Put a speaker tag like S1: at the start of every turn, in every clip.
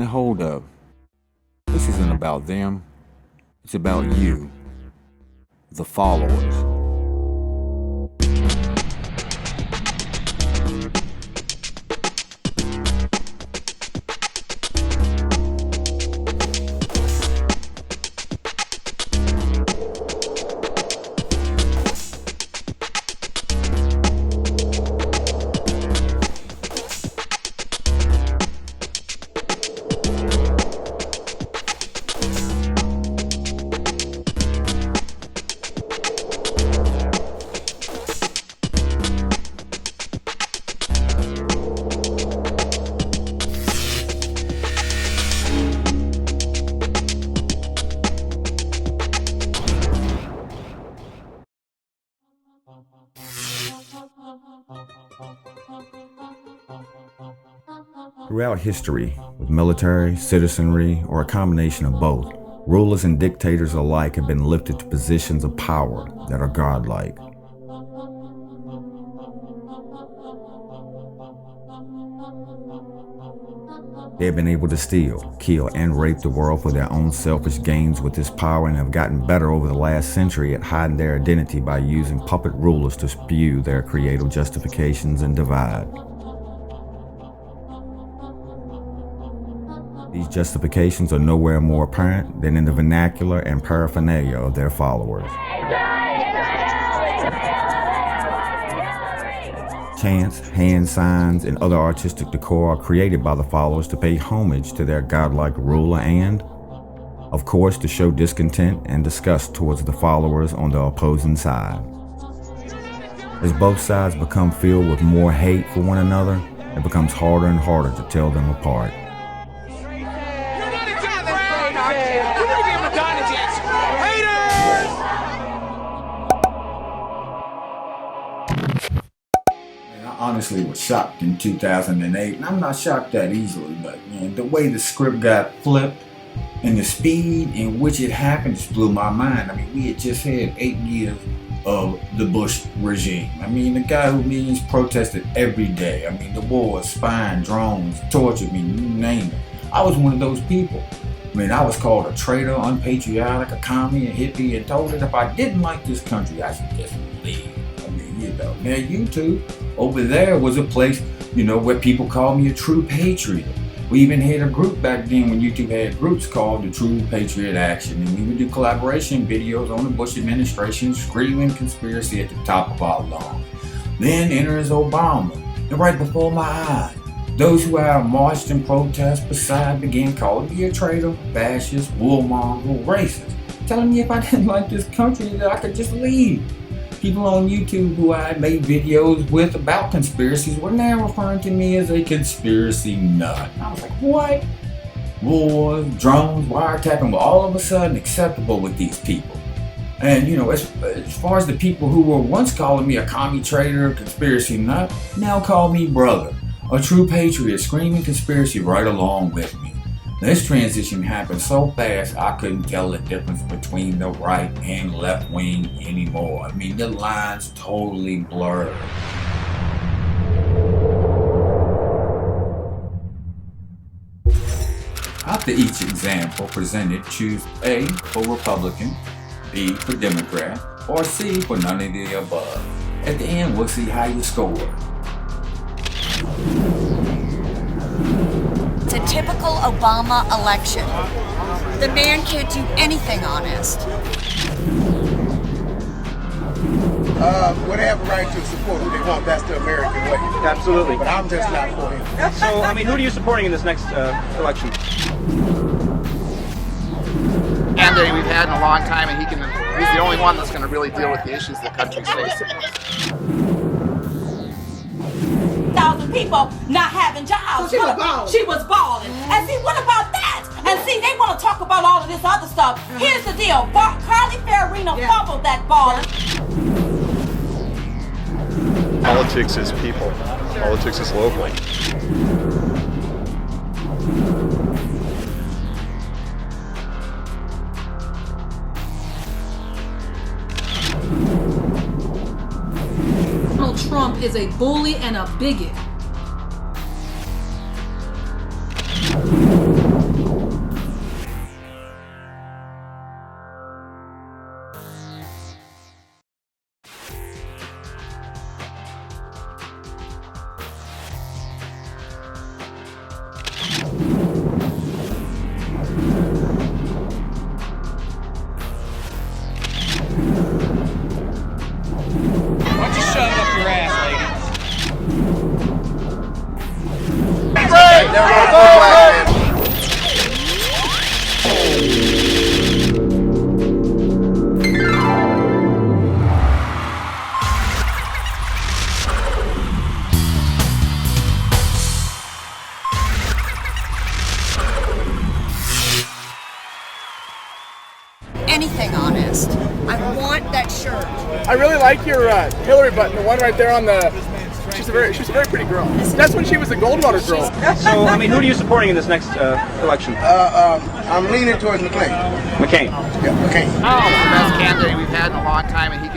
S1: Now hold up. This isn't about them. It's about you, the followers.
S2: Throughout history, with military, citizenry, or a combination of both, rulers and dictators alike have been lifted to positions of power that are godlike. They have been able to steal, kill, and rape the world for their own selfish gains with this power and have gotten better over the last century at hiding their identity by using puppet rulers to spew their creative justifications and divide. These justifications are nowhere more apparent than in the vernacular and paraphernalia of their followers. Chants, hand signs, and other artistic decor are created by the followers to pay homage to their godlike ruler and, of course, to show discontent and disgust towards the followers on the opposing side. As both sides become filled with more hate for one another, it becomes harder and harder to tell them apart.
S3: I honestly was shocked in 2008, and I'm not shocked that easily, but man, the way the script got flipped and the speed in which it happened just blew my mind. I mean, we had just had 8 years of the Bush regime. I mean, the guy who means protested every day. I mean, the wars, spying, drones, tortured me, you name it. I was one of those people. I mean, I was called a traitor, unpatriotic, a commie, a hippie, and told that if I didn't like this country, I should just leave. I mean, you know, now YouTube over there was a place, you know, where people called me a true patriot. We even had a group back then when YouTube had groups called the True Patriot Action, and we would do collaboration videos on the Bush administration, screaming conspiracy at the top of our lungs. Then enters Obama, and right before my eyes, those who had marched and protest beside began calling me a traitor, fascist, warmonger, racist, telling me if I didn't like this country that I could just leave. People on YouTube who I made videos with about conspiracies were now referring to me as a conspiracy nut. I was like, what? Wars, drones, wiretapping were all of a sudden acceptable with these people. And you know, as far as the people who were once calling me a commie traitor, conspiracy nut, now call me brother, a true patriot, screaming conspiracy right along with me. This transition happened so fast I couldn't tell the difference between the right and left wing anymore. I mean, the lines totally blurred. After each example presented, choose A for Republican, B for Democrat, or C for none of the above. At the end, we'll see how you score.
S4: It's a typical Obama election. The man can't do anything honest.
S5: Well, they have a right to support who they want. That's the American way.
S6: Absolutely.
S5: But I'm just not for him.
S6: So, I mean, who are you supporting in this next election?
S7: Candidate we've had in a long time, and he's the only one that's going to really deal with the issues the country's facing.
S8: 1,000 people not having jobs.
S5: So
S8: she was balling. And see, what about that? And see, they want to talk about all of this other stuff. Here's the deal. Carly Farrarino fumbled that ball.
S9: Politics is people. Politics is local.
S10: Donald Trump is a bully and a bigot.
S5: Never vote for a black man.
S4: Anything honest. I want that shirt.
S10: I really like your Hillary button, the one right there on the. She's a very pretty girl. That's when she was a Goldwater girl.
S6: So, I mean, who are you supporting in this next election?
S5: I'm leaning towards McCain.
S6: McCain.
S5: Yeah, McCain.
S7: Oh, the best candidate we've had in a long time, and he's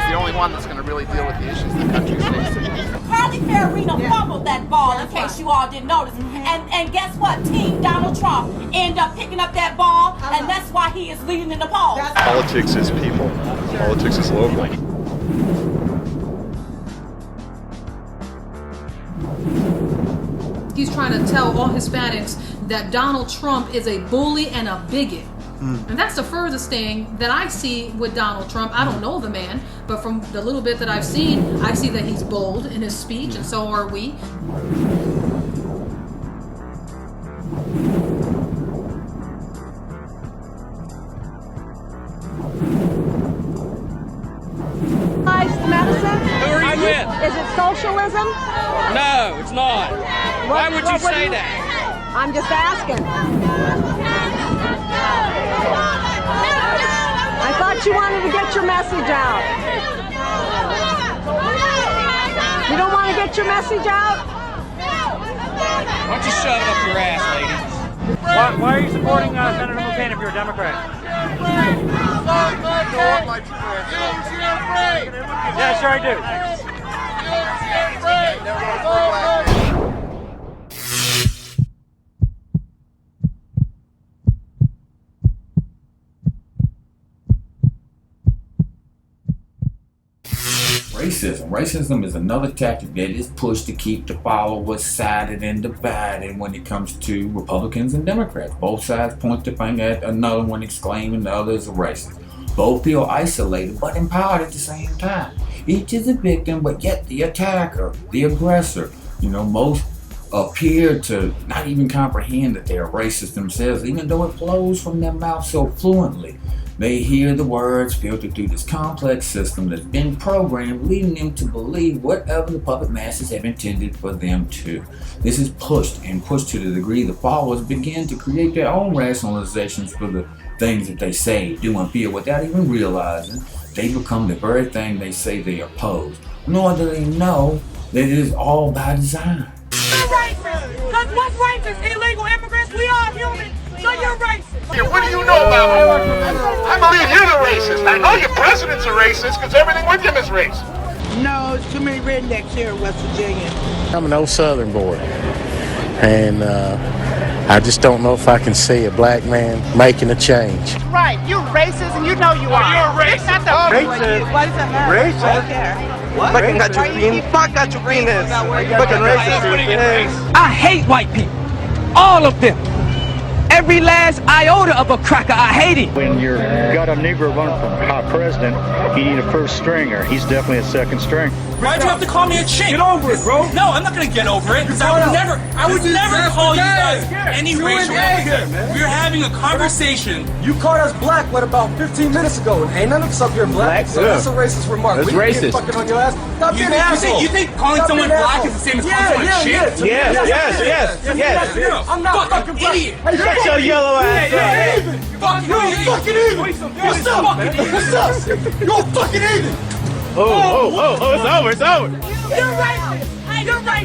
S7: the only one that's going to really deal with the issues the country's facing.
S8: Carly Farina fumbled that ball, in case you all didn't notice. And guess what? Team Donald Trump ended up picking up that ball, and that's why he is leading in the polls.
S9: Politics is people. Politics is local.
S11: He's trying to tell all Hispanics that Donald Trump is a bully and a bigot. And that's the furthest thing that I see with Donald Trump. I don't know the man, but from the little bit that I've seen, I see that he's bold in his speech, and so are we.
S12: Medicine?
S13: Who are you with?
S12: Is it socialism?
S13: No, it's not. Why would you say that?
S12: I'm just asking. I thought you wanted to get your message out. You don't want to get your message out?
S13: Why don't you shove it up your ass, lady?
S6: Why are you supporting Senator McCain if you're a Democrat? Yeah, sure I do.
S3: Racism is another tactic that is pushed to keep the followers sided and divided when it comes to Republicans and Democrats. Both sides point the finger at another one, exclaiming the other is a racist. Both feel isolated but empowered at the same time. Each is a victim, but yet the attacker, the aggressor. Most appear to not even comprehend that they are racist themselves, even though it flows from their mouth so fluently. They hear the words filtered through this complex system that's been programmed, leading them to believe whatever the puppet masters have intended for them to. This is pushed to the degree the followers begin to create their own rationalizations for the things that they say, do, and feel without even realizing they become the very thing they say they oppose, nor do they know that it is all by design.
S8: You're racist! Because what's racist? Illegal immigrants? We are human, so you're racist!
S5: What do you know about me? I believe you're the racist. I know your president's a racist because everything with him is racist.
S14: No, it's too many rednecks here in West Virginia.
S15: I'm an old Southern boy, and I just don't know if I can see a black man making a change.
S16: Right, you're racist and you know you are.
S5: You're a racist.
S16: It's not the
S5: racist.
S16: Why does that matter?
S5: Racist.
S16: I don't care.
S5: What?
S16: Fucking got your penis. Fuck got your penis. Fucking racist.
S17: I hate white people. All of them. Every last iota of a cracker, I hate it.
S18: When you've got a Negro running for president, you need a first stringer. He's definitely a second string.
S17: Why'd you have to call me a chink? Get over it, bro. No, I'm not gonna get over it. I would never call you guys any racial epithet. We were having a conversation.
S19: You called us black, what, about 15 minutes ago? Ain't none of us up here black, so that's a racist remark.
S9: That's racist.
S19: Fucking on your ass. Stop being an asshole.
S17: You think calling someone black is the same as calling someone a chink?
S19: Yes. I'm not fucking black.
S17: Idiot.
S19: Hey,
S17: shut your yellow ass up.
S19: You're fucking even. What's up? You're fucking even.
S9: It's over.
S8: You're racist! You're racist! You're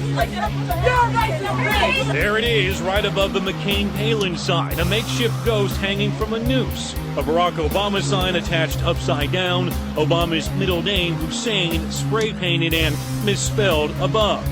S8: racist! You're racist!
S20: There it is, right above the McCain-Palin sign, a makeshift ghost hanging from a noose. A Barack Obama sign attached upside down, Obama's middle name, Hussein, spray-painted and misspelled above.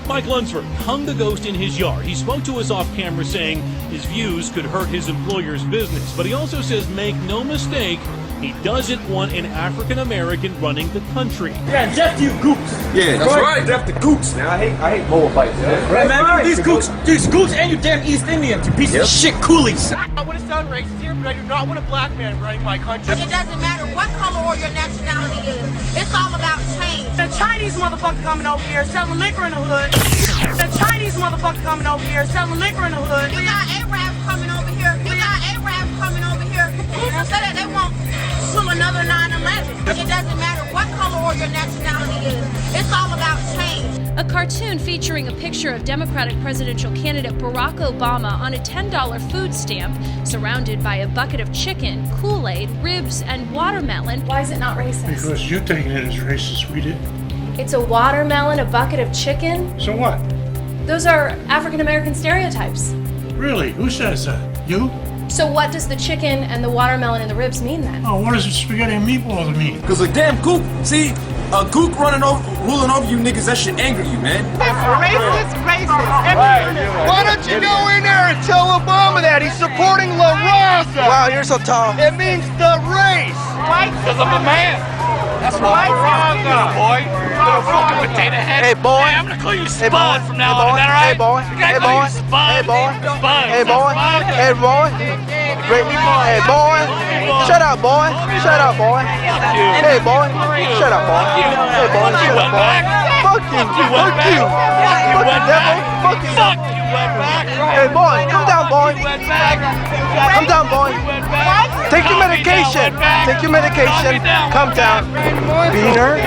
S20: Mike Lunsford hung the ghost in his yard. He spoke to us off camera saying his views could hurt his employer's business, but he also says make no mistake, he doesn't want an African-American running the country.
S19: Yeah, Jeff you goops.
S9: Yeah, that's right.
S19: Jeff the goops. Now I hate mobile fights. Right, man, these goops and you damn East Indians, you piece of shit coolies.
S16: I want to sound racist here, but I do not want a black man running my country. It doesn't matter what color or your nationality is. It's all about change.
S8: The Chinese motherfucker coming over here selling liquor in the hood. The Chinese motherfucker coming over here selling liquor in the hood. We got Arabs coming over here. And so that they won't do another 9/11. It doesn't matter what color or your nationality is. It's all about change.
S21: A cartoon featuring a picture of Democratic presidential candidate Barack Obama on a $10 food stamp, surrounded by a bucket of chicken, Kool-Aid, ribs, and watermelon. Why is it not racist?
S22: Because you taking it as racist, we did.
S21: It's a watermelon, a bucket of chicken.
S22: So what?
S21: Those are African American stereotypes.
S22: Really? Who says that? You?
S21: So what does the chicken and the watermelon and the ribs mean then?
S22: Oh, what does the spaghetti and meatballs mean?
S19: Because a damn gook, see, a gook ruling over you niggas, that shit anger you, man.
S5: Racist. Why don't you go in there and tell Obama that he's supporting La Raza?
S16: Wow, you're so tall.
S5: It means the race. Because I'm a man. That's right. La Raza, boy. Little fucking potato head.
S16: Hey, boy.
S5: Hey, I'm gonna call you Spud from now on. Is that right?
S16: Hey, boy. Hey, boy. Hey, boy. Hey, boy. Hey, boy. Hey, boy. Shut up, boy. Shut up, boy. Hey, boy. Shut up, boy. Hey, boy. Shut up, boy. Fuck you. Fuck you. Fuck you, devil. Fuck you. Hey, boy. Come down, boy. Come down, boy. Take your medication. Take your medication. Come down. Beaner.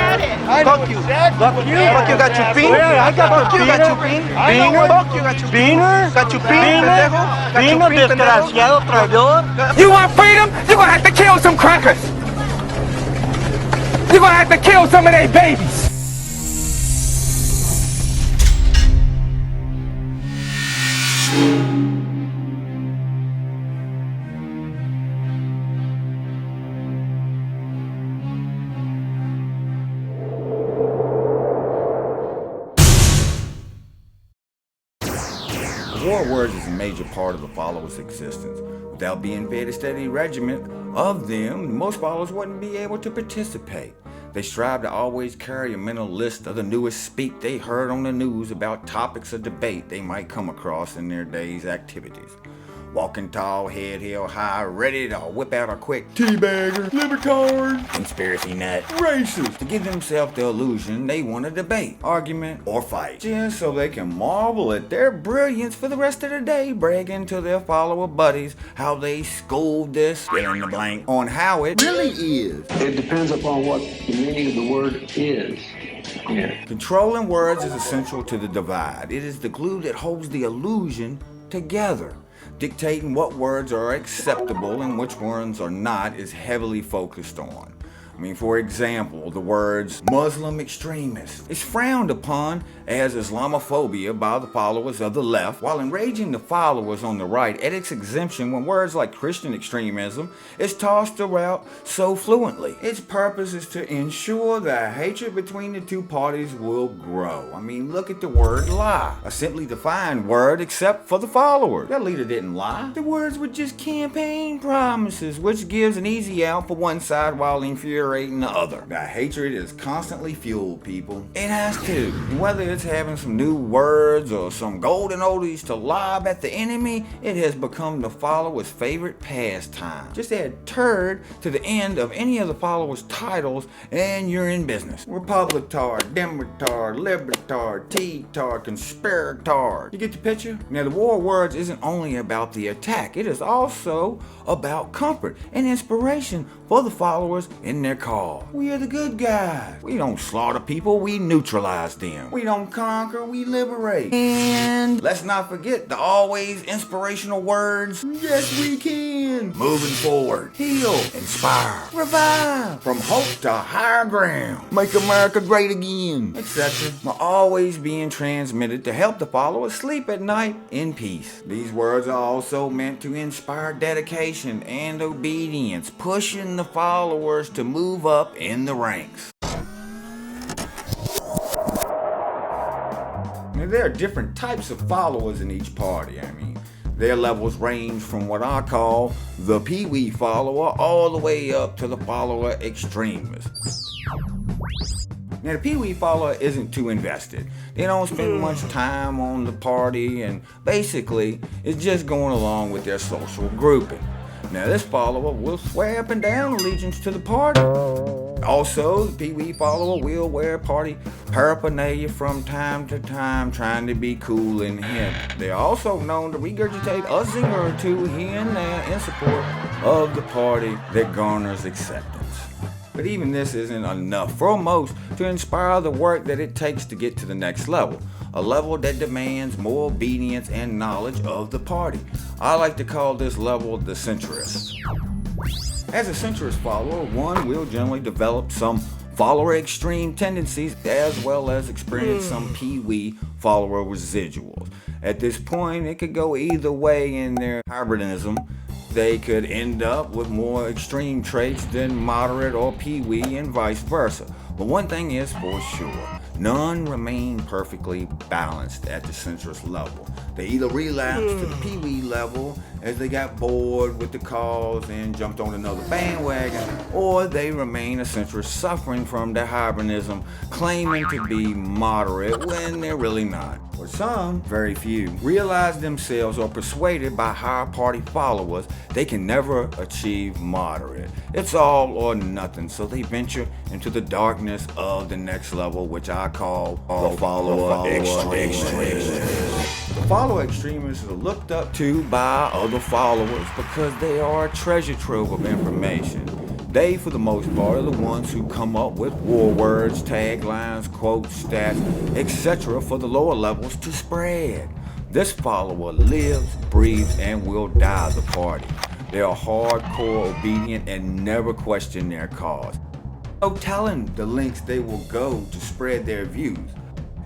S16: Fuck you. Fuck you. Fuck you. Got your bean. Fuck you. Got your bean. Beaner. Fuck you. Got your beaner. Got your bean, pendejo. Beaner, desgraciado, traidor.
S23: You want freedom? You're gonna have to kill some crackers. You're gonna have to kill some of their babies.
S3: The war of words is a major part of the followers' existence. Without being fed a steady regiment of them, most followers wouldn't be able to participate. They strive to always carry a mental list of the newest speak they heard on the news about topics of debate they might come across in their day's activities. Walking tall, head held high, ready to whip out a quick teabagger, libertard, conspiracy nut, racist, to give themselves the illusion they want to debate, argument, or fight, just so they can marvel at their brilliance for the rest of the day, bragging to their follower buddies how they schooled this, fill in the blank, on how it really is.
S24: It depends upon what the meaning of the word is. Yeah.
S3: Controlling words is essential to the divide. It is the glue that holds the illusion together. Dictating what words are acceptable and which ones are not is heavily focused on. For example, the words Muslim extremist is frowned upon as Islamophobia by the followers of the left, while enraging the followers on the right at its exemption when words like Christian extremism is tossed around so fluently. Its purpose is to ensure that hatred between the two parties will grow. Look at the word lie, a simply defined word except for the followers. Their leader didn't lie. The words were just campaign promises, which gives an easy out for one side while infuriating the other. The hatred is constantly fueled, people. It has to. Whether it's having some new words or some golden oldies to lob at the enemy, it has become the follower's favorite pastime. Just add turd to the end of any of the followers' titles and you're in business. Republictard, Democratard, Libertard, T-tard, Conspiratard. You get the picture? Now, the war of words isn't only about the attack. It is also about comfort and inspiration for the followers in their cause. We are the good guys. We don't slaughter people, we neutralize them. We don't conquer, we liberate. And let's not forget the always inspirational words, yes we can. Moving forward, heal, inspire, revive, from hope to higher ground, make America great again, etc. are always being transmitted to help the followers sleep at night in peace. These words are also meant to inspire dedication and obedience, pushing the followers to move up in the ranks. Now, there are different types of followers in each party. Their levels range from what I call the pee-wee follower all the way up to the follower extremist. Now, the pee-wee follower isn't too invested. They don't spend much time on the party and basically it's just going along with their social grouping. Now, this follower will swear up and down allegiance to the party. Also, the Pee Wee follower will wear party paraphernalia from time to time, trying to be cool and hip. They're also known to regurgitate a zinger or two here and there in support of the party that garners acceptance. But even this isn't enough for most to inspire the work that it takes to get to the next level, a level that demands more obedience and knowledge of the party. I like to call this level the centrist. As a centrist follower, one will generally develop some follower extreme tendencies as well as experience some Pee Wee follower residuals. At this point, it could go either way in their hybridism. They could end up with more extreme traits than moderate or Pee Wee and vice versa. But one thing is for sure, none remain perfectly balanced at the centrist level. They either relapse to the Pee Wee level as they got bored with the cause and jumped on another bandwagon, or they remain a centrist suffering from their hybridism, claiming to be moderate when they're really not. Or some, very few, realize themselves or persuaded by higher party followers they can never achieve moderate. It's all or nothing, so they venture into the darkness of the next level, which I call the follower extremists. The follower extremists are looked up to by other followers because they are a treasure trove of information. They, for the most part, are the ones who come up with war words, taglines, quotes, stats, etc. for the lower levels to spread. This follower lives, breathes, and will die the party. They are hardcore obedient and never question their cause. No telling the lengths they will go to spread their views.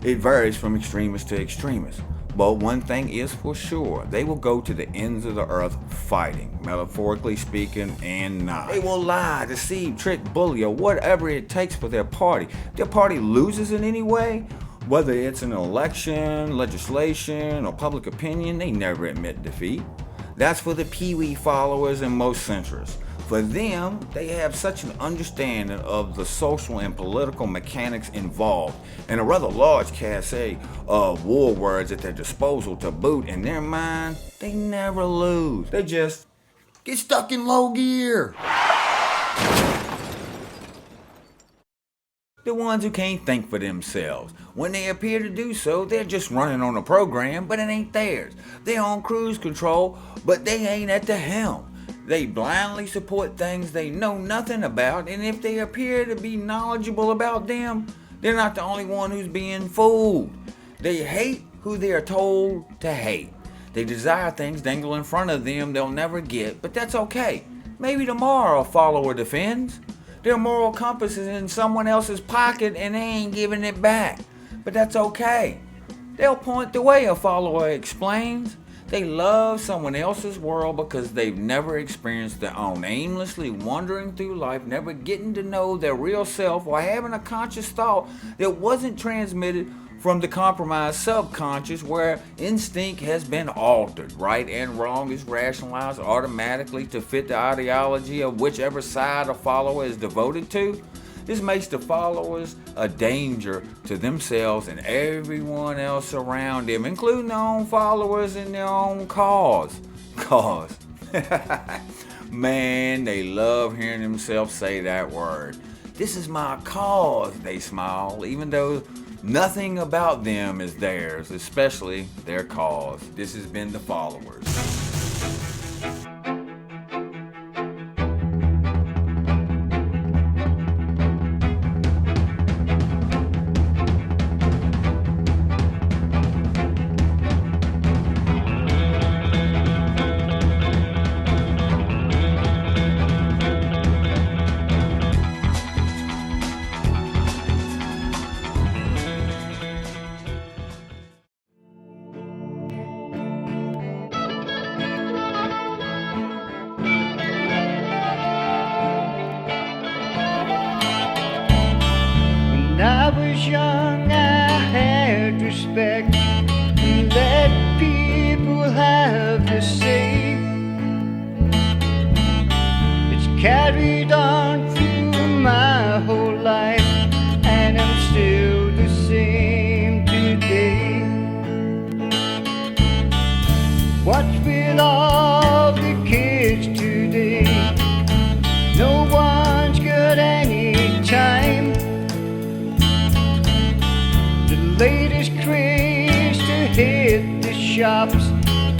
S3: It varies from extremist to extremist. But one thing is for sure, they will go to the ends of the earth fighting, metaphorically speaking and not. They will lie, deceive, trick, bully, or whatever it takes for their party. If their party loses in any way, whether it's an election, legislation, or public opinion, they never admit defeat. That's for the Pee Wee followers and most centrists. For them, they have such an understanding of the social and political mechanics involved and a rather large cache of war words at their disposal to boot. In their mind, they never lose. They just get stuck in low gear. The ones who can't think for themselves. When they appear to do so, they're just running on a program, but it ain't theirs. They're on cruise control, but they ain't at the helm. They blindly support things they know nothing about, and if they appear to be knowledgeable about them, they're not the only one who's being fooled. They hate who they are told to hate. They desire things dangled in front of them they'll never get, but that's okay. Maybe tomorrow a follower defends. Their moral compass is in someone else's pocket and they ain't giving it back, but that's okay. They'll point the way, a follower explains. They love someone else's world because they've never experienced their own, aimlessly wandering through life, never getting to know their real self or having a conscious thought that wasn't transmitted from the compromised subconscious where instinct has been altered. Right and wrong is rationalized automatically to fit the ideology of whichever side a follower is devoted to. This makes the followers a danger to themselves and everyone else around them, including their own followers and their own cause. Man, they love hearing themselves say that word. This is my cause, they smile, even though nothing about them is theirs, especially their cause. This has been the followers.
S1: When I was young, I had respect and let people have the say. It's carried on through my whole life, and I'm still the same today. What's with all the kids today? No one's got any latest craze to hit the shops,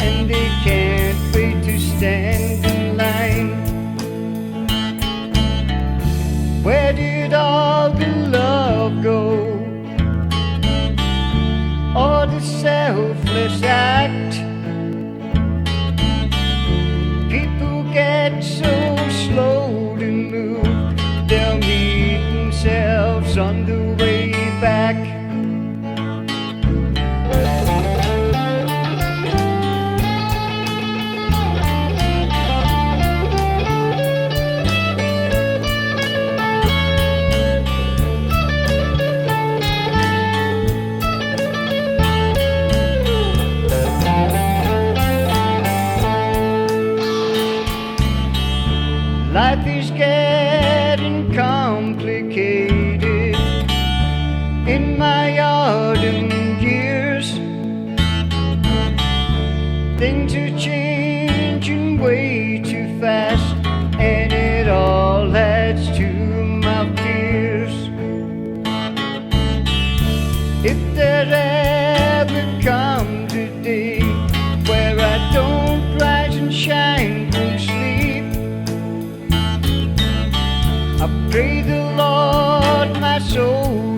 S1: and they can't wait to stand in line. Where did all the love go? Or the selfless act? People get so slow to move, they'll meet themselves on the way back. Life is getting complicated in my autumn years. Things are changing way too fast, and it all adds to my fears. If there ever comes a day where I don't rise and shine from sleep, I pray the Lord my soul